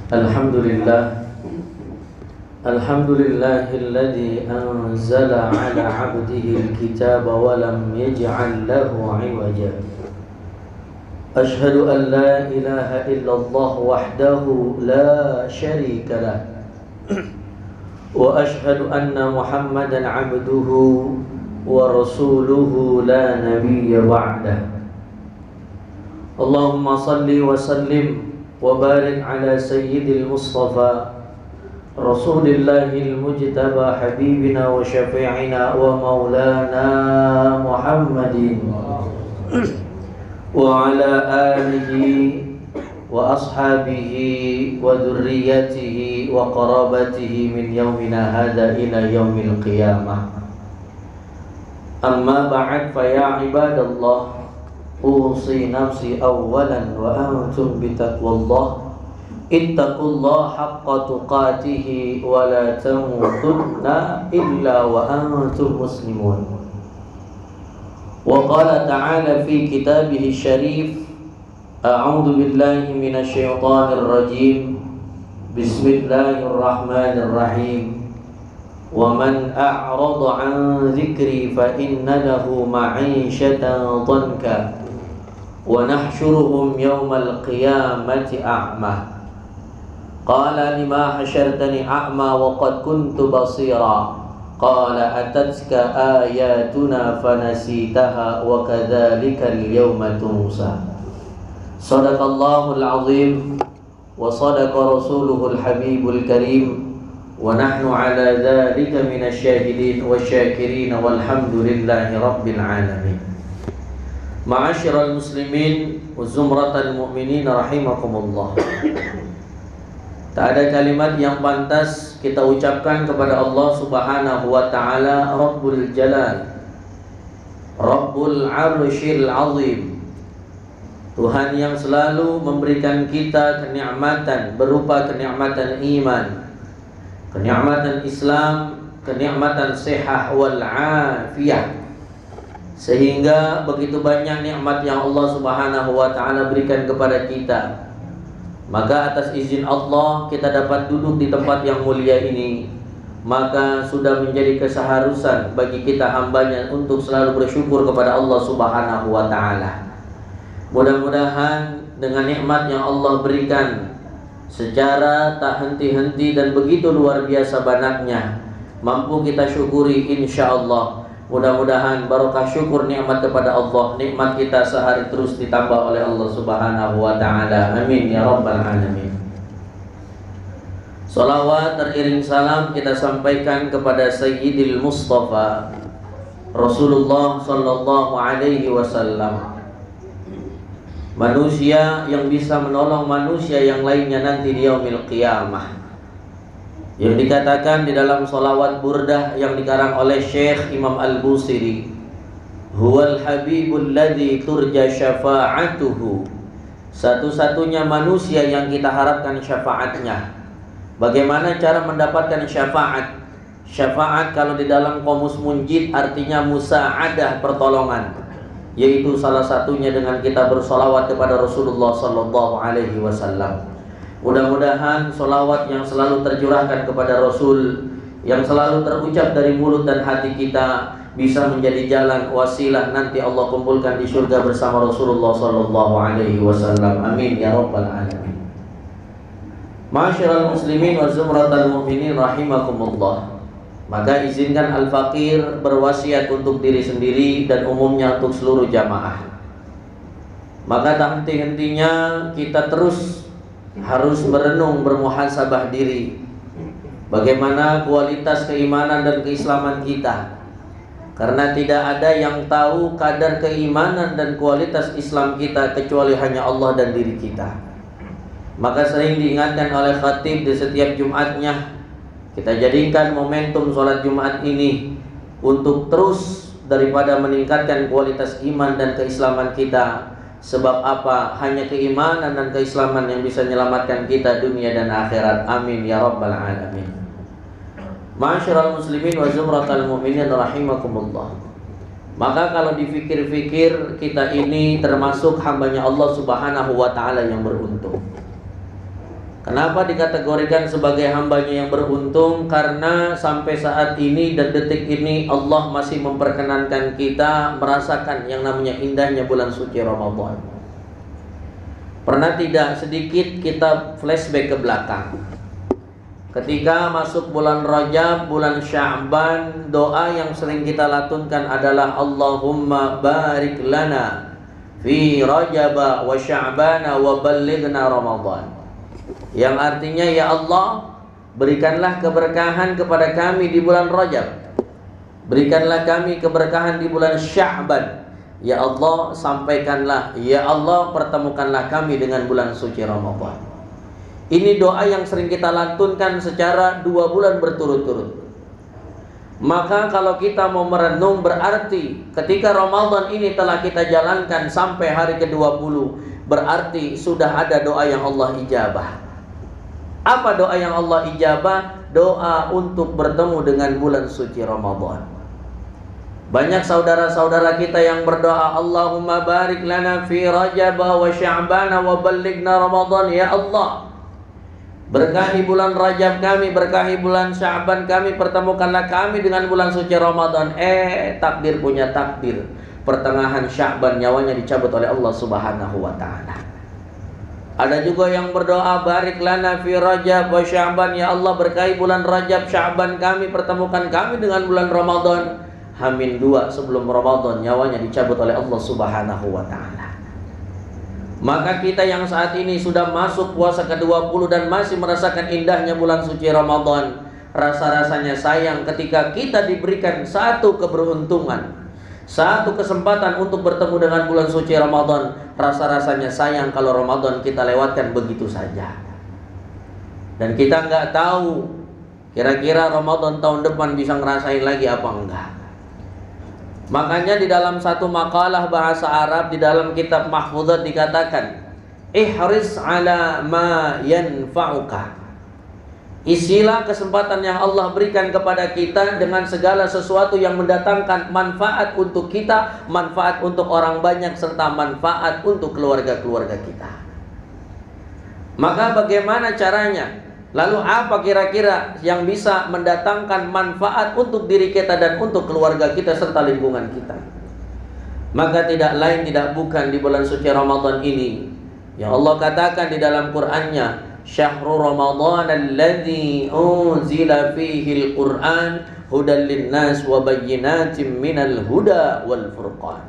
Alhamdulillah Alhamdulillahilladzi anzala ala abdihi al-kitaba wa lam yaj'al lahu 'iwaja. Ashhadu an la ilaha illallah wahdahu la syarika lah. Wa ashhadu anna Muhammadan 'abduhu wa rasuluhu la nabiyya ba'dah. Allahumma salli wa sallim wa barik ala sayyidil mustafa Rasulillahil mujtaba habibina wa syafi'ina wa maulana Muhammadin wa ala alihi wa ashabihi wa dhurriyyatihi wa qarabatihi min yaumina hadha ila yaumil qiyamah. Amma ba'd, fa ya ibadallah, usi nafsi awalan wa antum bitaqwallah. Ittaqullaha haqqa tuqatihi wa la tamutunna illa wa antum muslimun. Wa qala ta'ala fi kitabihi syarif, a'udzu billahi minasy syaithanir rajim. Bismillahirrahmanirrahim. Wa man a'rada 'an dzikri fa inna lahu ma'isyatan dhanka wa nahsyuruhum yawmal qiyamati a'ma. Qala lima hasyartani a'ma wa qad kuntu basira. Qala atatka ayatuna fanasitaha wa kadzalika al-yawma tunsa. Shadaqallahul azim wa sadaqa rasuluhul habibul karim wa nahnu ala dzalika minasy syahidin wasyakirin walhamdulillahi rabbil alamin. Ma'asyiral muslimin wa zumratal mu'minin rahimakumullah. Tak ada kalimat yang pantas kita ucapkan kepada Allah Subhanahu wa ta'ala, Rabbul Jalal, Rabbul Arsyil Azim, Tuhan yang selalu memberikan kita kenikmatan berupa kenikmatan iman, kenikmatan Islam, kenikmatan sehat wal afiyah, sehingga begitu banyak nikmat yang Allah Subhanahu wa ta'ala berikan kepada kita. Maka atas izin Allah kita dapat duduk di tempat yang mulia ini. Maka sudah menjadi keseharusan bagi kita hambanya untuk selalu bersyukur kepada Allah Subhanahu wa ta'ala. Mudah-mudahan dengan nikmat yang Allah berikan secara tak henti-henti dan begitu luar biasa banyaknya, mampu kita syukuri insyaallah. Mudah-mudahan barokah syukur nikmat kepada Allah, nikmat kita sehari terus ditambah oleh Allah Subhanahu wa ta'ala. Amin ya rabbal alamin. Salawat teriring salam kita sampaikan kepada Sayyidil Mustafa Rasulullah sallallahu alaihi wasallam, manusia yang bisa menolong manusia yang lainnya nanti di yaumil qiyamah, yang dikatakan di dalam salawat burdah yang dikarang oleh Syekh Imam Al-Busiri, huwal habibul ladzi turja syafa'atuhu, satu-satunya manusia yang kita harapkan syafaatnya. Bagaimana cara mendapatkan syafaat? Syafaat kalau di dalam Qomus Munjid artinya musa'adah, pertolongan, yaitu salah satunya dengan kita bersolawat kepada Rasulullah sallallahu alaihi wasallam. Mudah-mudahan solawat yang selalu tercurahkan kepada Rasul, yang selalu terucap dari mulut dan hati kita, bisa menjadi jalan wasilah nanti Allah kumpulkan di surga bersama Rasulullah sallallahu alaihi wasallam. Amin ya rabbal alamin. Ma'asyiral muslimin wa zumratal mu'minin rahimakumullah. Maka izinkan al-faqir berwasiat untuk diri sendiri dan umumnya untuk seluruh jamaah. Maka tak henti-hentinya kita terus harus merenung, bermuhasabah diri, bagaimana kualitas keimanan dan keislaman kita. Karena tidak ada yang tahu kadar keimanan dan kualitas Islam kita kecuali hanya Allah dan diri kita. Maka sering diingatkan oleh khatib di setiap Jumatnya, kita jadikan momentum sholat Jumat ini untuk terus daripada meningkatkan kualitas iman dan keislaman kita. Sebab apa? Hanya keimanan dan keislaman yang bisa menyelamatkan kita dunia dan akhirat. Amin ya rabbal alamin. Ma'asyiral muslimin wa zumratal mu'minin rahimakumullah. Maka kalau dipikir-pikir, kita ini termasuk hambanya Allah Subhanahu wa ta'ala yang beruntung. Kenapa dikategorikan sebagai hambanya yang beruntung? Karena sampai saat ini dan detik ini Allah masih memperkenankan kita merasakan yang namanya indahnya bulan suci Ramadan. Pernah tidak sedikit kita flashback ke belakang? Ketika masuk bulan Rajab, bulan Sya'ban, doa yang sering kita latunkan adalah Allahumma barik lana fi Rajab wa Sya'bana wa ballighna Ramadan. Yang artinya, ya Allah, berikanlah keberkahan kepada kami di bulan Rajab, berikanlah kami keberkahan di bulan Sya'ban. Ya Allah, sampaikanlah, ya Allah, pertemukanlah kami dengan bulan suci Ramadan. Ini doa yang sering kita lantunkan secara 2 bulan berturut-turut. Maka kalau kita mau merenung, berarti ketika Ramadan ini telah kita jalankan sampai hari ke-20, berarti sudah ada doa yang Allah ijabah. Apa doa yang Allah ijabah? Doa untuk bertemu dengan bulan suci Ramadan. Banyak saudara-saudara kita yang berdoa, Allahumma barik lana fi Rajab wa Sya'bana wa ballighna Ramadan. Ya Allah, berkahi bulan Rajab kami, berkahi bulan Sya'ban kami, pertemukanlah kami dengan bulan suci Ramadan. Takdir punya takdir, pertengahan Sya'ban nyawanya dicabut oleh Allah Subhanahu wa ta'ala. Ada juga yang berdoa, barik lana fi Rajab wa Sya'ban. Ya Allah, berkahi bulan Rajab, Sya'ban kami, pertemukan kami dengan bulan Ramadan. Hamin 2 sebelum Ramadan nyawanya dicabut oleh Allah Subhanahu wa ta'ala. Maka kita yang saat ini sudah masuk puasa ke-20 dan masih merasakan indahnya bulan suci Ramadan, rasa-rasanya sayang ketika kita diberikan satu keberuntungan, satu kesempatan untuk bertemu dengan bulan suci Ramadan. Rasa-rasanya sayang kalau Ramadan kita lewatkan begitu saja, dan kita nggak tahu kira-kira Ramadan tahun depan bisa ngerasain lagi apa enggak. Makanya di dalam satu makalah bahasa Arab di dalam kitab Mahfuzat dikatakan, ihris ala ma yanfa'uka. Isilah kesempatan yang Allah berikan kepada kita dengan segala sesuatu yang mendatangkan manfaat untuk kita, manfaat untuk orang banyak, serta manfaat untuk keluarga-keluarga kita. Maka bagaimana caranya? Lalu apa kira-kira yang bisa mendatangkan manfaat untuk diri kita dan untuk keluarga kita serta lingkungan kita? Maka tidak lain tidak bukan di bulan suci Ramadan ini yang Allah katakan di dalam Qur'annya, Syahrul Ramadan alladzi unzila fihi al-Qur'an hudan linnas wa bayyinatin minal huda wal furqan.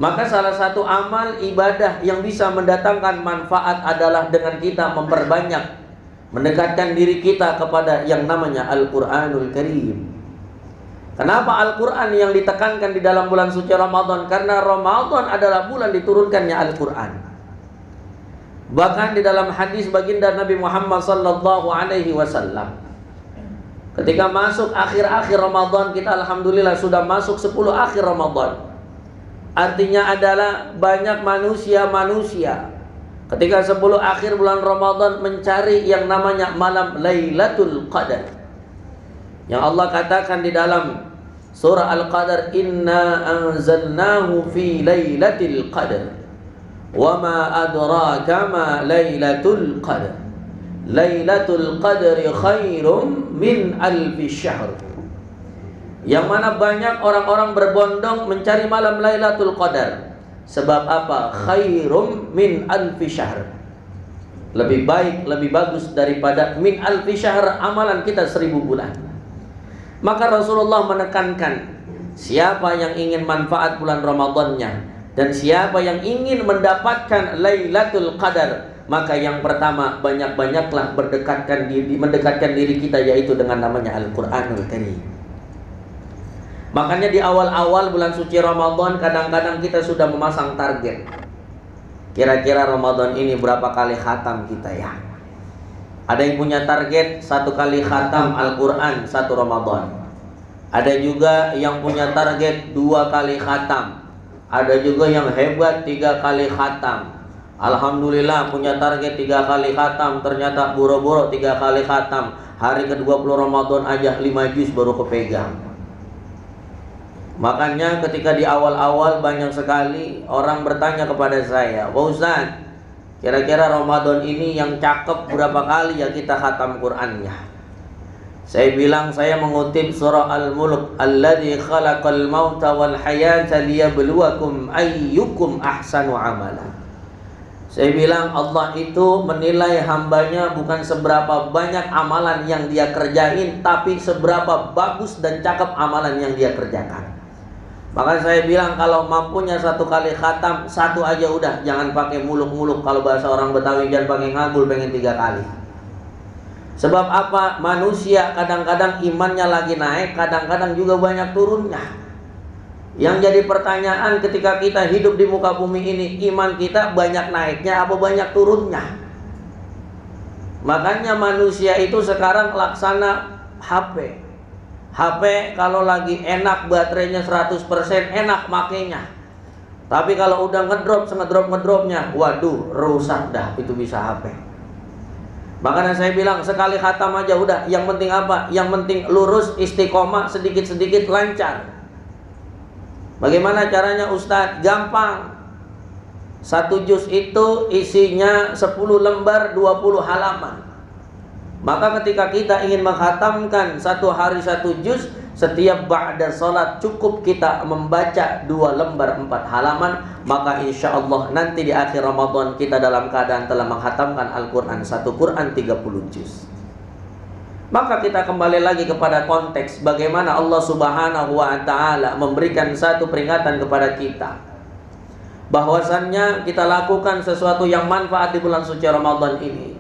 Maka salah satu amal ibadah yang bisa mendatangkan manfaat adalah dengan kita memperbanyak, mendekatkan diri kita kepada yang namanya Al-Qur'anul Karim. Kenapa Al-Quran yang ditekankan di dalam bulan suci Ramadan? Karena Ramadan adalah bulan diturunkannya Al-Quran. Bahkan di dalam hadis baginda Nabi Muhammad sallallahu alaihi wasallam, ketika masuk akhir-akhir Ramadan, kita alhamdulillah sudah masuk 10 akhir Ramadan. Artinya adalah banyak manusia ketika 10 akhir bulan Ramadan mencari yang namanya malam Lailatul Qadar. Yang Allah katakan di dalam surah Al-Qadar, inna anzalnahu fi lailatul qadar wa ma adraka ma lailatul qadar lailatul qadri khairum min alfi syahr. Yang mana banyak orang-orang berbondong mencari malam Lailatul Qadar. Sebab apa? Khairum min alfi syahr. Lebih baik, lebih bagus daripada min alfi syahr, amalan kita 1000 bulan. Maka Rasulullah menekankan, siapa yang ingin manfaat bulan Ramadannya dan siapa yang ingin mendapatkan Lailatul Qadar, maka yang pertama banyak-banyaklah mendekatkan diri kita, yaitu dengan namanya Al-Qur'anul Karim. Makanya di awal-awal bulan suci Ramadan kadang-kadang kita sudah memasang target. Kira-kira Ramadan ini berapa kali khatam kita ya? Ada yang punya target 1 kali khatam Al-Quran 1 Ramadan. Ada juga yang punya target 2 kali khatam. Ada juga yang hebat 3 kali khatam. Alhamdulillah punya target 3 kali khatam, ternyata boro-boro 3 kali khatam. Hari ke-20 Ramadan aja 5 juz baru kepegang. Makanya ketika di awal-awal banyak sekali orang bertanya kepada saya, Pak Ustaz, Kira-kira Ramadan ini yang cakep berapa kali ya kita khatam Qur'annya? Saya bilang, saya mengutip surah Al-Mulk, alladzi khalaqal mauta wal hayata liyabluwakum ayyukum ahsanu amala. Saya bilang Allah itu menilai hambanya bukan seberapa banyak amalan yang dia kerjain, tapi seberapa bagus dan cakep amalan yang dia kerjakan. Maka saya bilang kalau mampunya 1 kali khatam, 1 aja udah, jangan pakai muluk-muluk. Kalau bahasa orang Betawi, jangan pakai ngagul pengen 3 kali. Sebab apa? Manusia kadang-kadang imannya lagi naik, kadang-kadang juga banyak turunnya. Yang jadi pertanyaan ketika kita hidup di muka bumi ini, iman kita banyak naiknya apa banyak turunnya? Makanya manusia itu sekarang laksana HP. HP kalau lagi enak, baterainya 100%, enak makainya. Tapi kalau udah ngedropnya, waduh, rusak dah, itu bisa HP. Makanya saya bilang sekali khatam aja udah. Yang penting apa? Yang penting lurus, istiqomah, sedikit-sedikit lancar. Bagaimana caranya Ustadz? Gampang. 1 juz itu isinya 10 lembar 20 halaman. Maka ketika kita ingin menghatamkan 1 hari 1 juz, setiap ba'da salat cukup kita membaca 2 lembar 4 halaman. Maka insya Allah nanti di akhir Ramadan kita dalam keadaan telah menghatamkan Al-Quran, 1 Quran 30 juz. Maka kita kembali lagi kepada konteks bagaimana Allah Subhanahu wa ta'ala memberikan satu peringatan kepada kita, bahwasannya kita lakukan sesuatu yang manfaat di bulan suci Ramadan ini.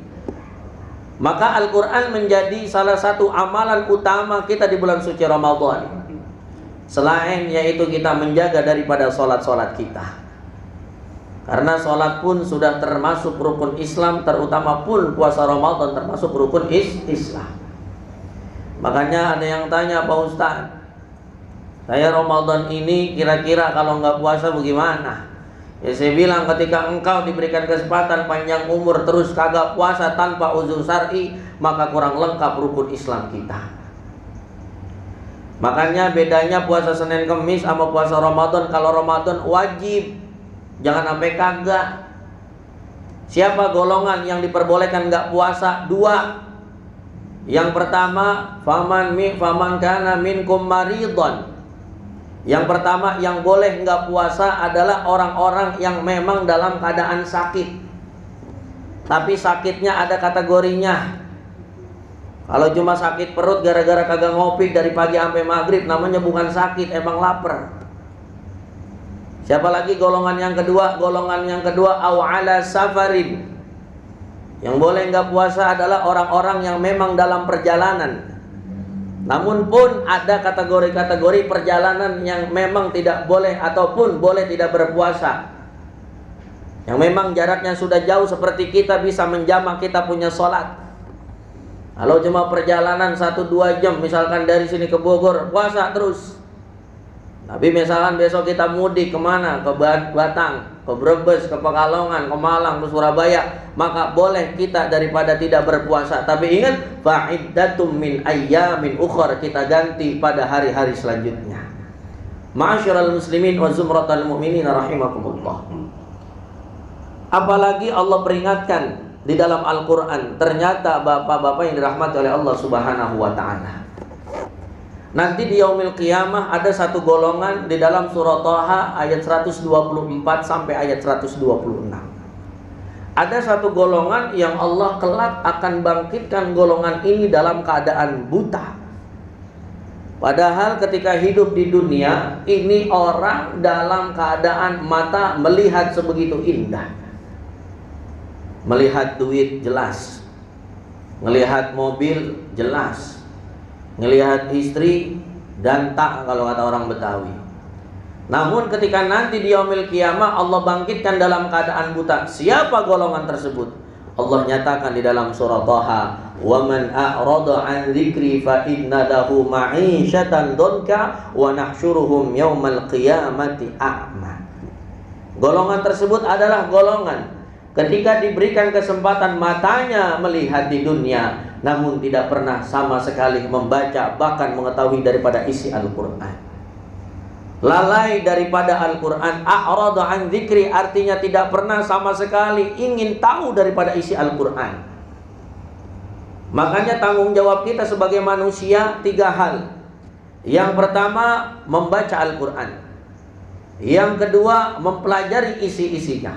Maka Al-Quran menjadi salah satu amalan utama kita di bulan suci Ramadan. Selain yaitu kita menjaga daripada sholat-sholat kita. Karena sholat pun sudah termasuk rukun Islam, terutama pun puasa Ramadan termasuk rukun Islam. Makanya ada yang tanya, Pak Ustaz, saya Ramadan ini kira-kira kalau nggak puasa bagaimana? Ya saya bilang, ketika engkau diberikan kesempatan panjang umur terus kagak puasa tanpa uzur syar'i, maka kurang lengkap rukun Islam kita. Makanya bedanya puasa Senin Kemis sama puasa Ramadan. Kalau Ramadan wajib, jangan sampai kagak. Siapa golongan yang diperbolehkan nggak puasa? 2. Yang pertama, faman kana minkum maridon. Yang pertama yang boleh nggak puasa adalah orang-orang yang memang dalam keadaan sakit. Tapi sakitnya ada kategorinya. Kalau cuma sakit perut gara-gara kagak ngopi dari pagi sampai maghrib, namanya bukan sakit, emang lapar. Siapa lagi golongan yang kedua? Golongan yang kedua, aw ala safarin. Yang boleh nggak puasa adalah orang-orang yang memang dalam perjalanan. Namun pun ada kategori-kategori perjalanan yang memang tidak boleh ataupun boleh tidak berpuasa. Yang memang jaraknya sudah jauh seperti kita bisa menjamak kita punya sholat. Kalau cuma perjalanan 1-2 jam, misalkan dari sini ke Bogor, puasa terus. Tapi misalkan besok kita mudik kemana? Ke Batang, ke Brebes, ke Pekalongan, ke Malang, ke Surabaya, maka boleh kita daripada tidak berpuasa. Tapi ingat, fa'iddatum min ayyamin ukhra, kita ganti pada hari-hari selanjutnya. Ma'asyiral muslimin wa zumratal mu'minin rahimakumullah. Apalagi Allah peringatkan di dalam Al-Quran, ternyata bapak-bapak yang dirahmati oleh Allah Subhanahu wa ta'ala, nanti di yaumil qiyamah ada satu golongan di dalam surah Thaha ayat 124 sampai ayat 126. Ada satu golongan yang Allah kelak akan bangkitkan golongan ini dalam keadaan buta. Padahal ketika hidup di dunia ini orang dalam keadaan mata melihat sebegitu indah. Melihat duit jelas, melihat mobil jelas, ngelihat istri dan tak, kalau kata orang Betawi. Namun ketika nanti di yaumil qiyamah Allah bangkitkan dalam keadaan buta, siapa golongan tersebut? Allah nyatakan di dalam surah Thaha, "Wa man a'rada 'an dzikri fa inna lahu ma'isyatan dhanka wa nahsyuruhum yaumal qiyamati a'ma." Golongan tersebut adalah golongan ketika diberikan kesempatan matanya melihat di dunia, namun tidak pernah sama sekali membaca bahkan mengetahui daripada isi Al-Quran. lalai daripada Al-Quran. A'rada an dzikri artinya tidak pernah sama sekali ingin tahu daripada isi Al-Quran. Makanya tanggung jawab kita sebagai manusia 3 hal. Yang pertama, membaca Al-Quran. Yang kedua, mempelajari isi-isinya.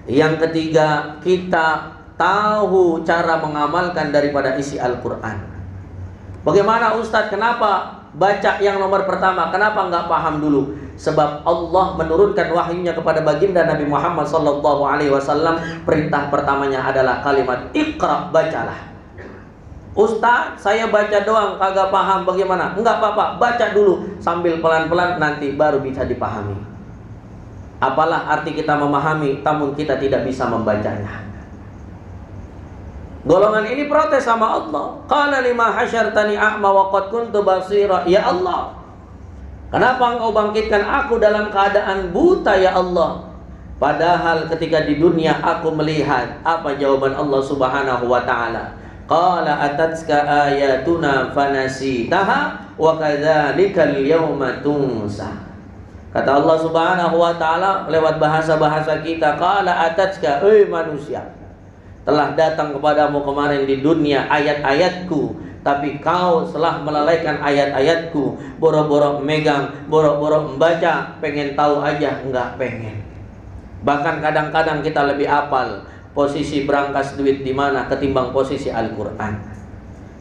Yang ketiga, kita tahu cara mengamalkan daripada isi Al-Quran. Bagaimana Ustadz? Kenapa baca yang nomor pertama? Kenapa nggak paham dulu? Sebab Allah menurunkan wahyunya kepada baginda Nabi Muhammad SAW. Perintah pertamanya adalah kalimat Iqra, bacalah. Ustaz, saya baca doang kagak paham, bagaimana? Enggak apa-apa, baca dulu sambil pelan-pelan, nanti baru bisa dipahami. Apalah arti kita memahami namun kita tidak bisa membacanya. Golongan ini protes sama Allah. Qala lima hasyartani a'ma wa qad kuntu basira. Ya Allah, kenapa engkau bangkitkan aku dalam keadaan buta ya Allah? Padahal ketika di dunia aku melihat. Apa jawaban Allah Subhanahu wa taala? Qala atatska ayatuna fanasitaha wa kadzalikal yauma tunsa. Kata Allah Subhanahu wa taala lewat bahasa-bahasa kita, qala atatska, manusia, telah datang kepadamu kemarin di dunia ayat-ayatku, tapi kau telah melalaikan ayat-ayatku, boro-boro megang, boro-boro membaca, pengen tahu aja enggak pengen. Bahkan kadang-kadang kita lebih hafal posisi berangkas duit di mana ketimbang posisi Al-Quran.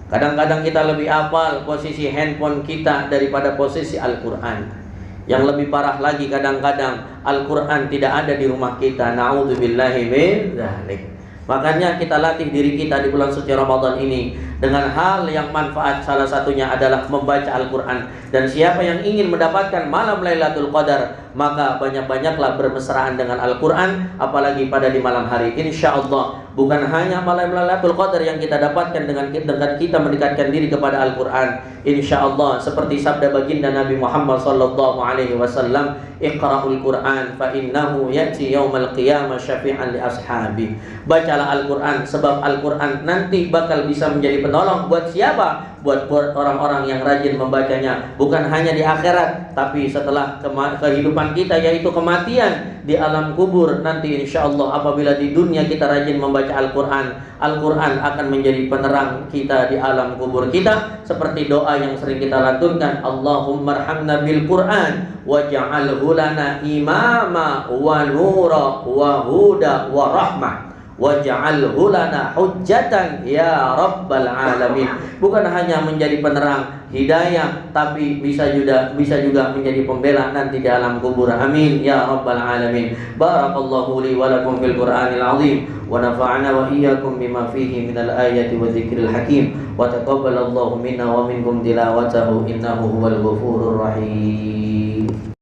Kadang-kadang kita lebih hafal posisi handphone kita daripada posisi Al-Quran. Yang lebih parah lagi, kadang-kadang Al-Quran tidak ada di rumah kita. Na'udzubillahi min dzalik. Makanya kita latih diri kita di bulan suci Ramadan ini dengan hal yang manfaat. Salah satunya adalah membaca Al-Quran. Dan siapa yang ingin mendapatkan malam Lailatul Qadar, maka banyak-banyaklah bermesraan dengan Al-Quran, apalagi pada di malam hari. Insya Allah bukan hanya malam Lailatul Qadar yang kita dapatkan dengan kita mendekatkan diri kepada Al-Quran. Insya Allah seperti sabda baginda Nabi Muhammad SAW, Iqra'ul Quran fa innahu ya'ti yaumal qiyamah syafi'an li ashabi. Bacalah Al-Quran, sebab Al-Quran nanti bakal bisa menjadi penolong buat siapa? Buat orang-orang yang rajin membacanya. Bukan hanya di akhirat, tapi setelah kehidupan kita, yaitu kematian di alam kubur. Nanti insya Allah apabila di dunia kita rajin membaca Al-Quran, Al-Quran akan menjadi penerang kita di alam kubur kita. Seperti doa yang sering kita lantunkan, Allahumma arhamna bil Quran waj'alhu lana imama wa nura wa huda wa rahmah waj'alhu lana hujjatan ya rabbal alamin. Bukan hanya menjadi penerang hidayah, tapi bisa juga menjadi pembela nanti di alam kubur. Amin ya rabbal alamin. Barakallahu li wa lakum fil Qur'anil azim wa nafa'ana wa iyyakum bima fihi minal ayati wa dzikril hakim wa taqabbalallahu minna wa minkum tilawatahu innahu huwal ghafurur rahim.